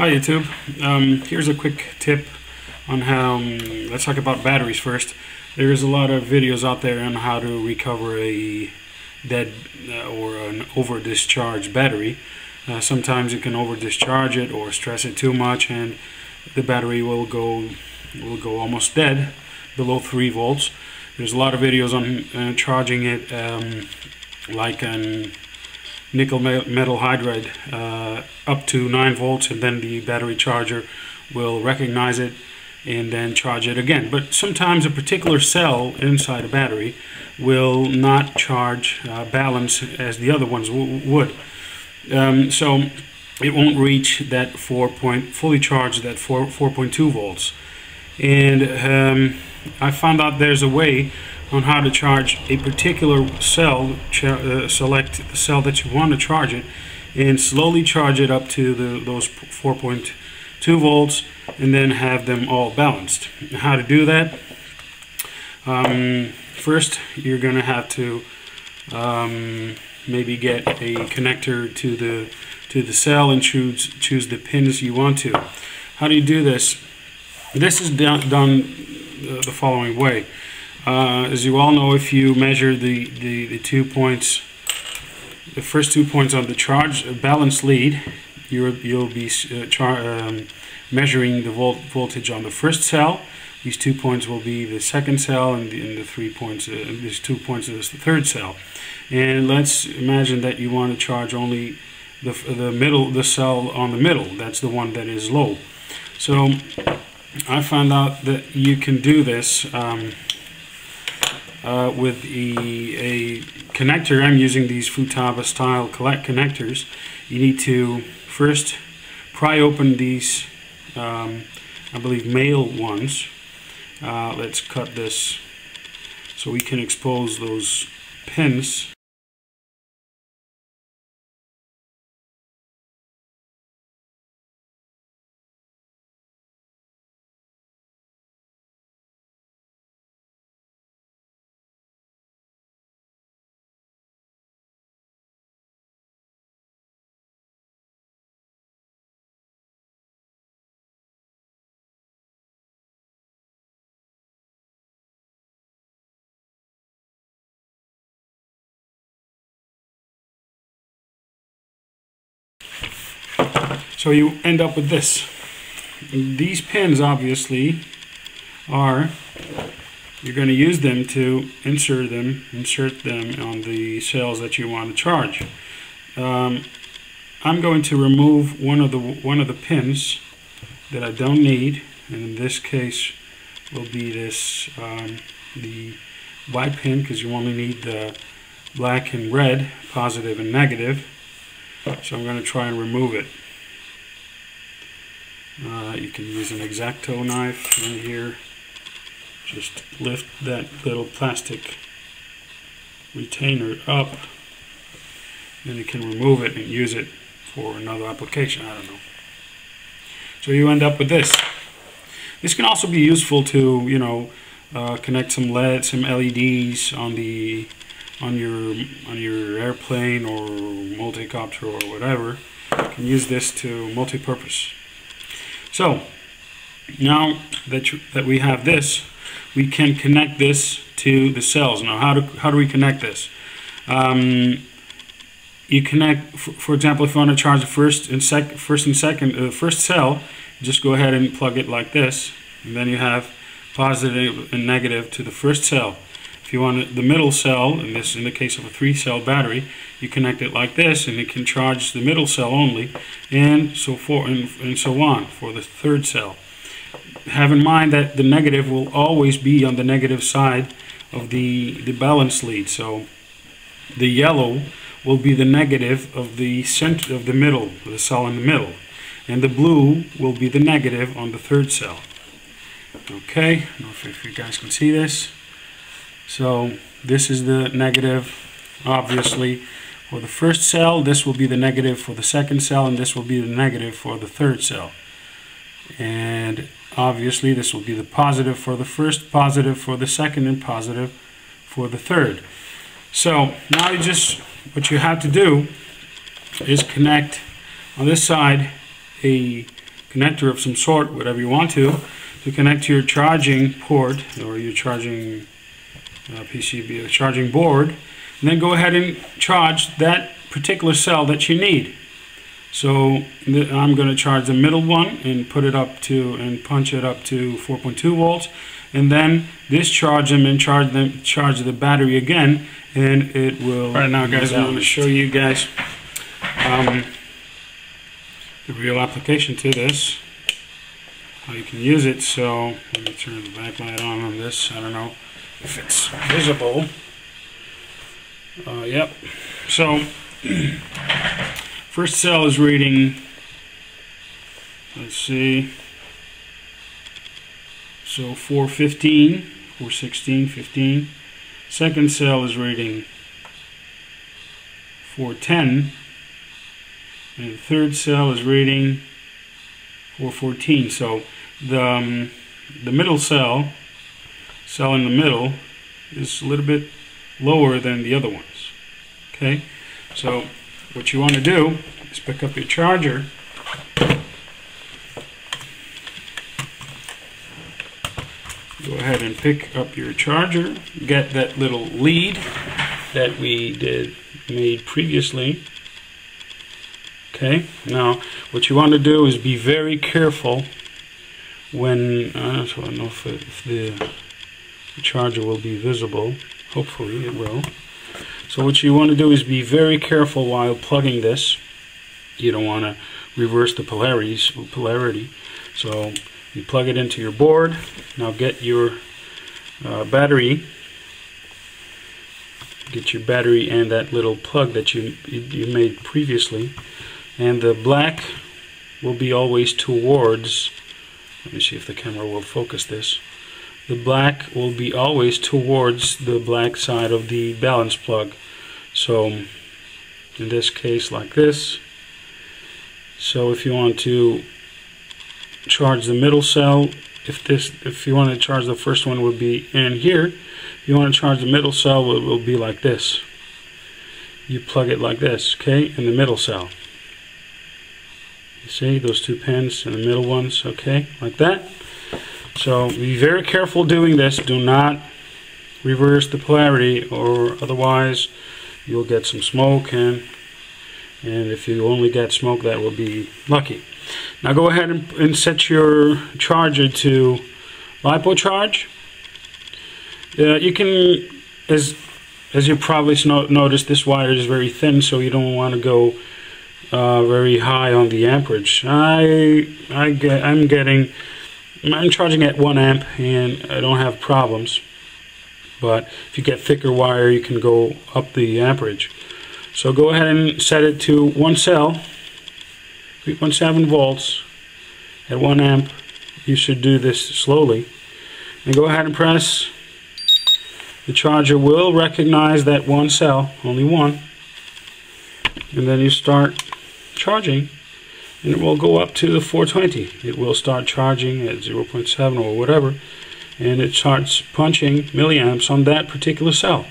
Hi YouTube. Here's a quick tip on how, let's talk about batteries first. There's a lot of videos out there on how to recover a dead or an over discharged battery. Sometimes you can over discharge it or stress it too much and the battery will go almost dead below 3 volts. There's a lot of videos on charging it like an nickel metal hydride up to 9 volts, and then the battery charger will recognize it and then charge it again. But sometimes a particular cell inside a battery will not charge balance as the other ones would. So it won't reach that fully charged at 4.2 volts. And I found out there's a way on how to charge a particular cell. Select the cell that you want to charge it and slowly charge it up to those 4.2 volts and then have them all balanced. How to do that? First you're going to have to maybe get a connector to the cell and choose the pins you want to. How do you do this? This is done the following way. As you all know, if you measure the 2 points, the first 2 points on the charge balance lead, you'll be measuring the voltage on the first cell. These 2 points will be the second cell, and the 3 points, these 2 points is the third cell. And let's imagine that you want to charge only the cell on the middle. That's the one that is low. So I found out that you can do this with a connector. I'm using these Futaba style connectors. You need to first pry open these, I believe, male ones. Let's cut this so we can expose those pins. So you end up with this. These pins obviously you're going to use them to insert them on the cells that you want to charge. I'm going to remove one of the pins that I don't need, and in this case will be this the white pin, because you only need the black and red, positive and negative. So I'm going to try and remove it. You can use an X-Acto knife right here. Just lift that little plastic retainer up, and you can remove it and use it for another application. I don't know. So you end up with this. This can also be useful to, connect some LEDs on your airplane or multi-copter or whatever. You can use this to multi-purpose. So now that we have this, we can connect this to the cells. Now how do we connect this? You connect, for example, if you want to charge the first cell, just go ahead and plug it like this, and then you have positive and negative to the first cell. If you want the middle cell, in the case of a 3-cell battery, you connect it like this, and it can charge the middle cell only, and so forth and so on for the third cell. Have in mind that the negative will always be on the negative side of the balance lead. So the yellow will be the negative of the center of the middle, the cell in the middle, and the blue will be the negative on the third cell. Okay, I don't know if you guys can see this. So this is the negative, obviously, for the first cell. This will be the negative for the second cell, and this will be the negative for the third cell. And obviously this will be the positive for the first, positive for the second, and positive for the third. So now what you have to do is connect on this side a connector of some sort, whatever you want to connect to your charging port or your charging PCB, charging board, and then go ahead and charge that particular cell that you need. So I'm going to charge the middle one and put it up to, and punch it up to 4.2 volts, and then discharge them and charge the battery again, and it will. Right now, guys, I'm going to show you guys the real application to this, how you can use it. So let me turn the backlight on this. I don't know if it's visible. Yep. So first cell is reading, let's see, so 415, 416, 15. Second cell is reading 410, and the third cell is reading 414. So the middle cell in the middle is a little bit lower than the other ones. Okay, so what you want to do is pick up your charger, go ahead and pick up your charger, get that little lead that we made previously. Okay, now what you want to do is be very careful when, I don't know if the charger will be visible. Hopefully it will. So what you want to do is be very careful while plugging this. You don't want to reverse the polarity. So you plug it into your board. Now get your battery. Get your battery and that little plug that you made previously. And the black will be always towards, let me see if the camera will focus this. The black will be always towards the black side of the balance plug. So in this case, like this. So if you want to charge the middle cell, if you want to charge the first one, would be in here. If you want to charge the middle cell, it will be like this. You plug it like this, okay, in the middle cell. You see those two pins and the middle ones, okay, like that. So be very careful doing this. Do not reverse the polarity, or otherwise you'll get some smoke, and if you only get smoke, that will be lucky. Now go ahead and set your charger to lipo charge. You can, as you probably noticed, this wire is very thin, so you don't want to go very high on the amperage. I'm charging at 1 amp and I don't have problems, but if you get thicker wire, you can go up the amperage. So go ahead and set it to 1 cell, 3.7 volts at 1 amp. You should do this slowly, and go ahead and press. The charger will recognize that 1 cell, only one, and then you start charging, and it will go up to the 420. It will start charging at 0.7 or whatever, and it starts punching milliamps on that particular cell.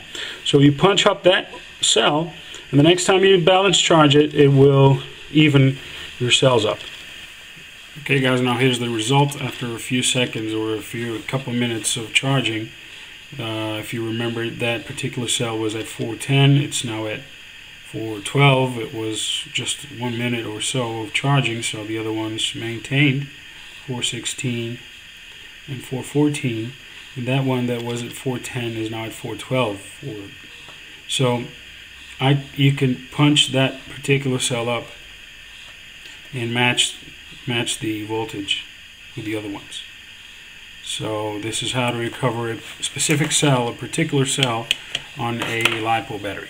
So you punch up that cell, and the next time you balance charge it, it will even your cells up. Okay guys, now here's the result after a few seconds or a couple minutes of charging. If you remember, that particular cell was at 410, it's now at 412. It was just 1 minute or so of charging, so the other ones maintained 416 and 414, and that one that was at 410 is now at 412. So you can punch that particular cell up and match the voltage with the other ones. So this is how to recover a specific cell, a particular cell, on a lipo battery.